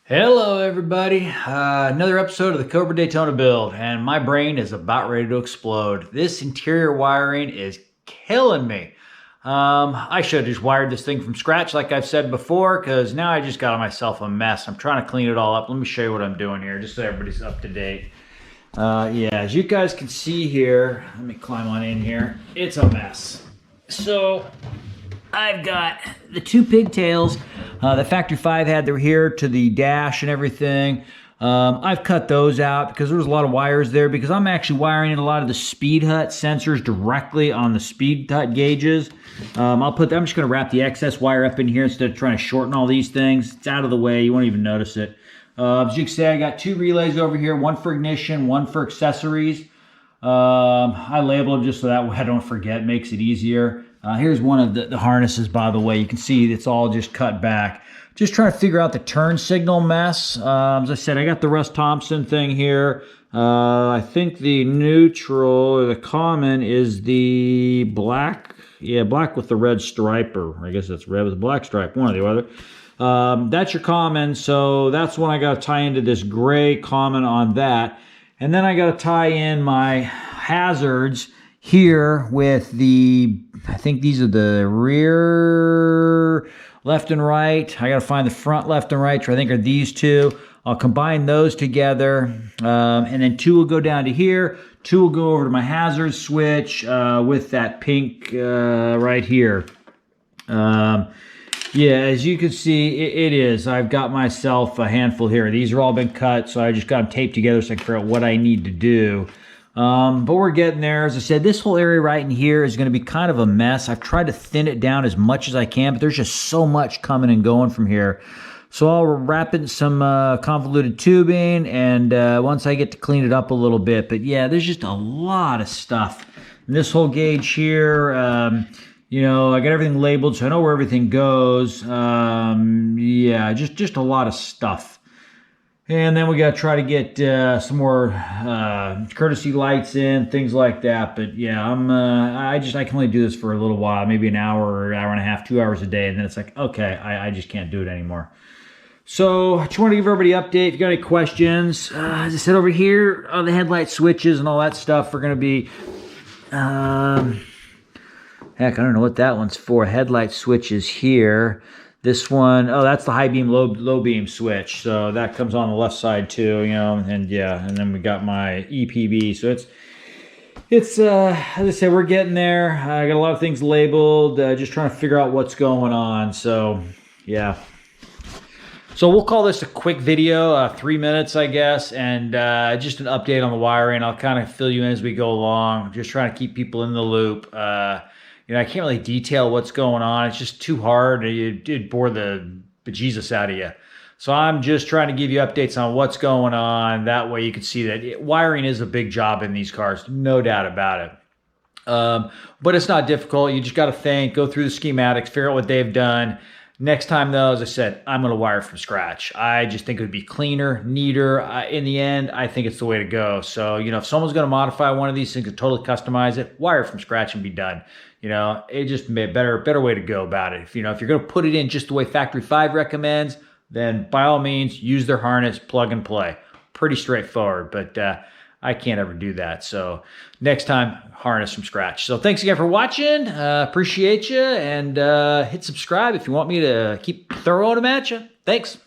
Hello everybody, another episode of the Cobra Daytona build, and my brain is about ready to explode. This interior wiring is killing me. I should have just wired this thing from scratch like I've said before, because now I just got myself a mess. I'm trying to clean it all up. Let me show you what I'm doing here, just so everybody's up to date. Yeah, as you guys can see here, let me climb on in here. It's a mess. So I've got the two pigtails. The Factory 5 had their here to the dash and everything. I've cut those out because there was a lot of wires there, because I'm actually wiring in a lot of the speed hut sensors directly on the speed hut gauges. I'm just going to wrap the excess wire up in here instead of trying to shorten all these things. It's out of the way. You won't even notice it. As you can see, I got two relays over here, one for ignition, one for accessories. I label them just so that way I don't forget. It makes it easier. Here's one of the harnesses, by the way. You can see it's all just cut back. Just trying to figure out the turn signal mess. As I said, I got the Russ Thompson thing here. I think the neutral or the common is the black. Yeah, black with the red stripe, or I guess that's red with a black stripe, one or the other. That's your common, so that's when I got to tie into this gray common on that. And then I got to tie in my hazards here with the, I think these are the rear left and right. I got to find the front left and right, which I think are these two. I'll combine those together, and then two will go down to here. Two will go over to my hazard switch with that pink right here. Yeah, as you can see, it is. I've got myself a handful here. These are all been cut, so I just got them taped together so I can figure out what I need to do. But we're getting there. As I said, this whole area right in here is going to be kind of a mess. I've tried to thin it down as much as I can, but there's just so much coming and going from here. So I'll wrap it in some convoluted tubing, and once I get to clean it up a little bit. But yeah, there's just a lot of stuff. And this whole gauge here, you know, I got everything labeled, so I know where everything goes. Yeah, just a lot of stuff. And then we got to try to get some more courtesy lights in, things like that. But yeah, I can only do this for a little while, maybe an hour or an hour and a half, 2 hours a day, and then it's like, okay, I just can't do it anymore. So I just want to give everybody an update. If you got any questions, as I said over here, the headlight switches and all that stuff are going to be, heck, I don't know what that one's for. Headlight switches here. This one, oh, that's the high beam, low beam switch. So that comes on the left side too, you know, and yeah, and then we got my EPB. So it's as I said, we're getting there. I got a lot of things labeled, just trying to figure out what's going on. So yeah. So we'll call this a quick video, 3 minutes, I guess, and just an update on the wiring. I'll kind of fill you in as we go along. Just trying to keep people in the loop. You know, I can't really detail what's going on. It's just too hard. It'd bore the bejesus out of you. So I'm just trying to give you updates on what's going on. That way you can see that wiring is a big job in these cars, no doubt about it. But it's not difficult. You just got to think, go through the schematics, figure out what they've done. Next time, though, as I said, I'm going to wire from scratch. I just think it would be cleaner, neater. In the end, I think it's the way to go. So, you know, if someone's going to modify one of these things and totally customize it, wire from scratch and be done. You know, it just a better way to go about it. If you're going to put it in just the way Factory 5 recommends, then by all means, use their harness, plug and play. Pretty straightforward, but I can't ever do that. So next time, harness from scratch. So thanks again for watching. Appreciate you, and hit subscribe if you want me to keep throwing them at you. Thanks.